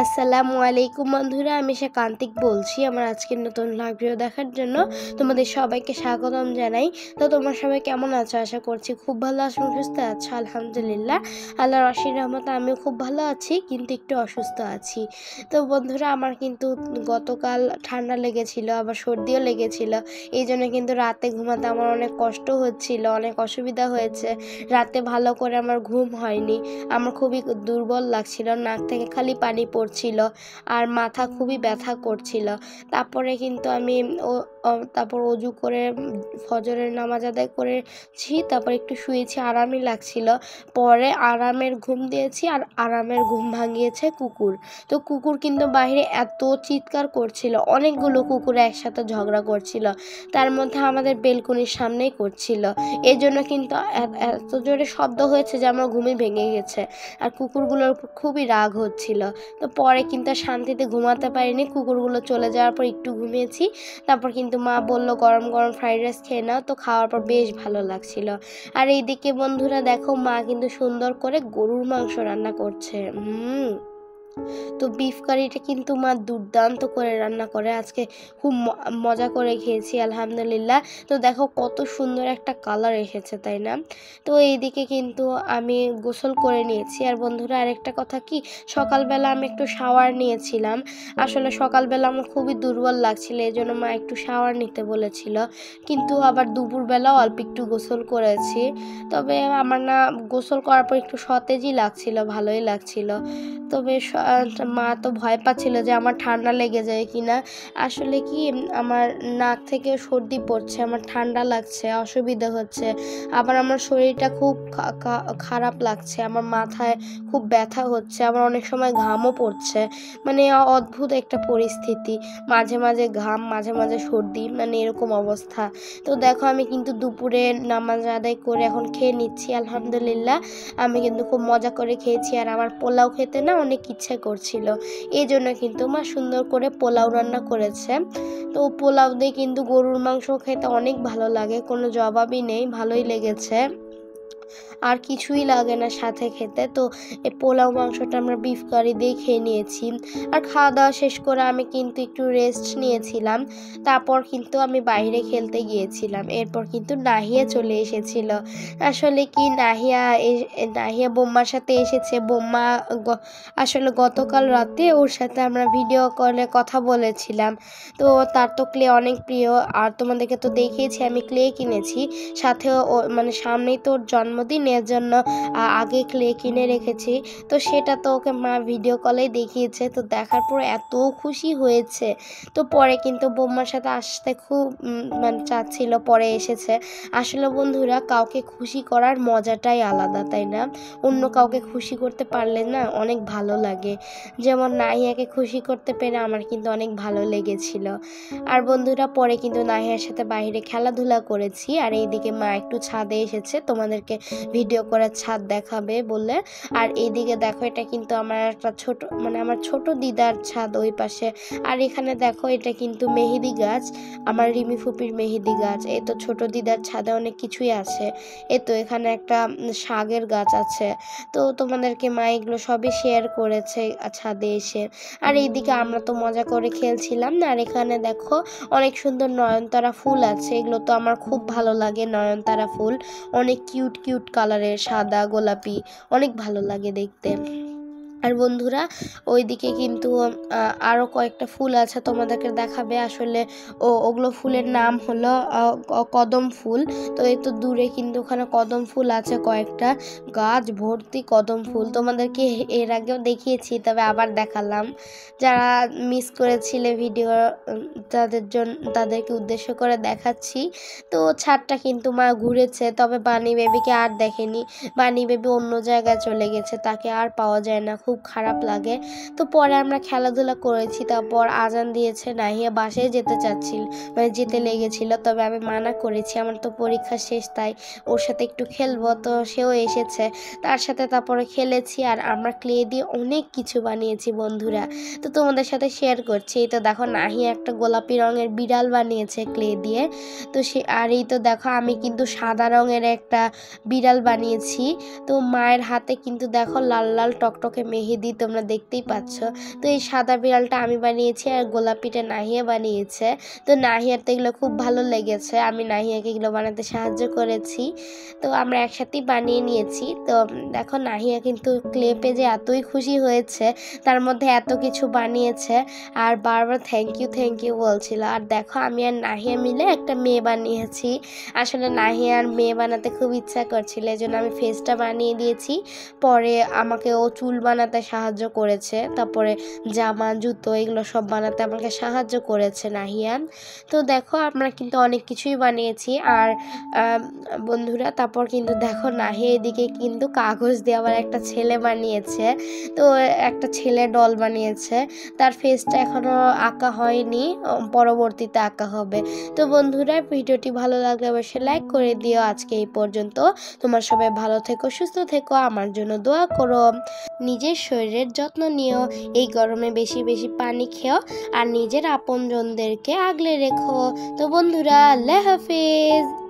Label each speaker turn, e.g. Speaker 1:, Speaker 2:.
Speaker 1: আসসালামু আলাইকুম বন্ধুরা, আমি কান্তিক বলছি আমার আজকের নতুন লাইভ ভিডিও দেখার জন্য তোমাদের সবাইকে স্বাগতম জানাই। তো তোমরা সবাই কেমন আছো? আশা করছি খুব ভালো আছো, সুস্থ আছো। আলহামদুলিল্লাহ, আল্লাহর অসীম রহমতে আমিও খুব ভালো আছি, কিন্তু একটু অসুস্থ আছি। তো বন্ধুরা, আমার কিন্তু গতকাল ঠান্ডা লেগেছিল, আবার সর্দিও লেগেছিল। এই জন্য কিন্তু রাতে ঘুমাতে আমার অনেক কষ্ট হচ্ছিল, অনেক অসুবিধা হয়েছে। রাতে ভালো করে আমার ঘুম হয়নি, আমার খুবই দুর্বল লাগছিল, নাক থেকে খালি পানি পড়ছিল আর মাথা খুবই ব্যথা করছিল। তারপরে কিন্তু আমি তারপর অজু করে ফজরের নামাজ আদায় করেছি, তারপর একটু শুয়েছি, আরামই লাগছিল। পরে আরামের ঘুম দিয়েছি আর আরামের ঘুম ভাঙিয়েছে কুকুর। তো কুকুর কিন্তু বাইরে এত চিৎকার করছিল, অনেকগুলো কুকুর একসাথে ঝগড়া করছিল, তার মধ্যে আমাদের বেলকনির সামনেই করছিল। এই জন্য কিন্তু এত জোরে শব্দ হয়েছে যে আমার ঘুমই ভেঙে গেছে, আর কুকুরগুলোর উপর খুবই রাগ হচ্ছিল। তো পরে কিন্তু শান্তিতে ঘুমাতে পারিনি, কুকুরগুলো চলে যাওয়ার পর একটু ঘুমিয়েছি। তারপর কিন্তু মা বলল গরম গরম ফ্রাইড রাইস খেয়ে নাও, তো খাওয়ার পর বেশ ভালো লাগছিল। আর এইদিকে বন্ধুরা দেখো, মা কিন্তু সুন্দর করে গরুর মাংস রান্না করছে। তো বিফ কারিটা কিন্তু মা দুর্দান্ত করে রান্না করে, আজকে খুব মজা করে খেয়েছি আলহামদুলিল্লাহ। তো দেখো কত সুন্দর একটা কালার এসেছে, তাই না? তো এইদিকে কিন্তু আমি গোসল করে নিয়েছি। আর বন্ধুরা, আরেকটা কথা কি, সকালবেলা আমি একটু শাওয়ার নিয়েছিলাম। আসলে সকালবেলা আমার খুবই দুর্বল লাগছিল, এই জন্য মা একটু শাওয়ার নিতে বলেছিল, কিন্তু আবার দুপুরবেলা অল্প একটু গোসল করেছি। তবে আমার না গোসল করার পর একটু সতেজই লাগছিল, ভালোই লাগছিল। তবে মা তো ভয় পাচ্ছিল যে আমার ঠান্ডা লেগে যায় কিনা। আসলে কি, আমার নাক থেকে সর্দি পড়ছে, আমার ঠান্ডা লাগছে, অসুবিধা হচ্ছে, আবার আমার শরীরটা খুব খারাপ লাগছে, আমার মাথায় খুব ব্যথা হচ্ছে, আবার অনেক সময় ঘামও পড়ছে। মানে অদ্ভুত একটা পরিস্থিতি, মাঝে মাঝে ঘাম, মাঝে মাঝে সর্দি, মানে এরকম অবস্থা। তো দেখো, আমি কিন্তু দুপুরে নামাজ আদায় করে এখন খেয়ে নিচ্ছি আলহামদুলিল্লাহ। আমি কিন্তু খুব মজা করে খেয়েছি, আর আমার পোলাও খেতে না অনেক ইচ্ছে করছিল, এই জন্য কিন্তু মা সুন্দর করে পোলাও রান্না করেছে। তো পোলাও দিয়ে কিন্তু গরুর মাংস খেতে অনেক ভালো লাগে, কোনো জবাবই নেই, ভালোই লেগেছে, আর কিছুই লাগে না সাথে খেতে। তো এই পোলাও মাংসটা আমরা বিফ কারি দিয়ে খেয়ে নিয়েছি। আর খাওয়া দাওয়া শেষ করে আমি কিন্তু একটু রেস্ট নিয়েছিলাম। তারপর কিন্তু আমি বাইরে খেলতে গিয়েছিলাম, এরপর কিন্তু নাহিয়া চলে এসেছিল। আসলে কি, নাহিয়া বোম্মার সাথে এসেছে। বোম্মা আসলে গতকাল রাতে ওর সাথে আমরা ভিডিও কলে কথা বলেছিলাম। তো তার তো ক্লে অনেক প্রিয়, আর তোমাদেরকে তো দেখিয়েছি আমি ক্লে কিনেছি, সাথে মানে সামনেই তো ওর জন্মদিন, এর জন্য আগে ক্লে কিনে রেখেছি। তো সেটা তো ওকে মা ভিডিও কলেই দেখিয়েছে, তো দেখার পর এত খুশি হয়েছে। তো পরে কিন্তু বোম্মার সাথে আসতে খুব মানে চাচ্ছিল, পরে এসেছে। আসলে বন্ধুরা, কাউকে খুশি করার মজাটাই আলাদা, তাই না? অন্য কাউকে খুশি করতে পারলে না অনেক ভালো লাগে। যেমন নাহিয়াকে খুশি করতে পেরে আমার কিন্তু অনেক ভালো লেগেছিল। আর বন্ধুরা, পরে কিন্তু নাহিয়ার সাথে বাইরে খেলাধুলা করেছি। আর এইদিকে মা একটু ছাদে এসেছে, তোমাদেরকে ভিডিও করে ছাদ দেখাবে বলে। আর এইদিকে দেখো, এটা কিন্তু আমার একটা আমার ছোট দিদার ছাদ ওই পাশে। আর এখানে দেখো, এটা কিন্তু মেহেদি গাছ, আমার রিমি ফুপির মেহেদি গাছ। এই তো ছোট দিদার ছাদে অনেক কিছুই আছে। এই তো এখানে একটা শাকের গাছ আছে। তো তোমাদেরকে মা এগুলো সবই শেয়ার করেছে ছাদে এসে। আর এইদিকে আমরা তো মজা করে খেলছিলাম না। আর এখানে দেখো, অনেক সুন্দর নয়নতারা ফুল আছে, এগুলো তো আমার খুব ভালো লাগে। নয়নতারা ফুল অনেক কিউট কিউট কালারের, সাদা গোলাপি, অনেক ভালো লাগে দেখতে। আর বন্ধুরা, ওইদিকে কিন্তু আরও কয়েকটা ফুল আছে, তোমাদেরকে দেখাবে। আসলে ওগুলো ফুলের নাম হলো কদম ফুল। তো এই তো দূরে কিন্তু ওখানে কদম ফুল আছে, কয়েকটা গাছ ভর্তি কদম ফুল। তোমাদেরকে এর আগেও দেখিয়েছি, তবে আবার দেখালাম। যারা মিস করেছিলে ভিডিও, তাদেরকে উদ্দেশ্য করে দেখাচ্ছি। তো ছাদটা কিন্তু মা ঘুরেছে, তবে বানি বেবিকে আর দেখেনি। বানি বেবি অন্য জায়গায় চলে গেছে, তাকে আর পাওয়া যায় না, খুব খারাপ লাগে। তো পরে আমরা খেলাধুলা করেছি, তারপর আজান দিয়েছে, নাহিয়া বাসায় যেতে চাচ্ছিল, মানে যেতে লেগেছিল, তবে আমি মানা করেছি, আমার তো পরীক্ষা শেষ, তাই ওর সাথে একটু খেলবো। তো সেও এসেছে, তার সাথে তারপরে খেলেছি। আর আমরা ক্লে দিয়ে অনেক কিছু বানিয়েছি বন্ধুরা, তো তোমাদের সাথে শেয়ার করছি। এই তো দেখো, নাহিয়া একটা গোলাপি রঙের বিড়াল বানিয়েছে ক্লে দিয়ে। তো আর এই তো দেখো, আমি কিন্তু সাদা রঙের একটা বিড়াল বানিয়েছি। তো মায়ের হাতে কিন্তু দেখো লাল লাল টকটকে মেহেদি তোমরা দেখতেই পাচ্ছ। তো এই সাদা বিড়ালটা আমি বানিয়েছি আর গোলাপিটা নাহিয়া বানিয়েছে। তো নাহিয়ার তো এগুলো খুব ভালো লেগেছে, আমি নাহিয়াকে এগুলো বানাতে সাহায্য করেছি। তো আমরা একসাথেই বানিয়ে নিয়েছি। তো দেখো নাহিয়া কিন্তু ক্লে পেজে এতই খুশি হয়েছে, তার মধ্যে এত কিছু বানিয়েছে আর বারবার থ্যাংক ইউ বলছিল। আর দেখো আমি আর নাহিয়া মিলে একটা মেয়ে বানিয়েছি। আসলে নাহিয়ার মেয়ে বানাতে খুব ইচ্ছা করছিল, এই জন্য আমি ফেসটা বানিয়ে দিয়েছি। পরে আমাকে ও চুল বানাতে সাহায্য করেছে, তারপরে জামা জুতো এগুলো সব বানাতে আমাকে সাহায্য করেছে নাহিয়ান। তো দেখো আমরা কিন্তু অনেক কিছুই বানিয়েছি। আর বন্ধুরা তারপর কিন্তু দেখো নাহিয়া এদিকে কিন্তু কাগজ দিয়ে আবার একটা ছেলে বানিয়েছে। তো একটা ছেলে ডল বানিয়েছে, তার ফেসটা এখনো আঁকা হয়নি, পরবর্তীতে আঁকা হবে। তো বন্ধুরা ভিডিওটি ভালো লাগলে অবশ্যই লাইক করে দিও। আজকে এই পর্যন্ত, তোমার সবাই ভালো থেকো, সুস্থ থেকো, আমার জন্য দোয়া করো, নিজের শরীরের যত্ন নিও, এই গরমে বেশি বেশি পানি খেও আর নিজের আপনজনদেরকে আগলে রেখো। তো বন্ধুরা আল্লাহ হাফেজ।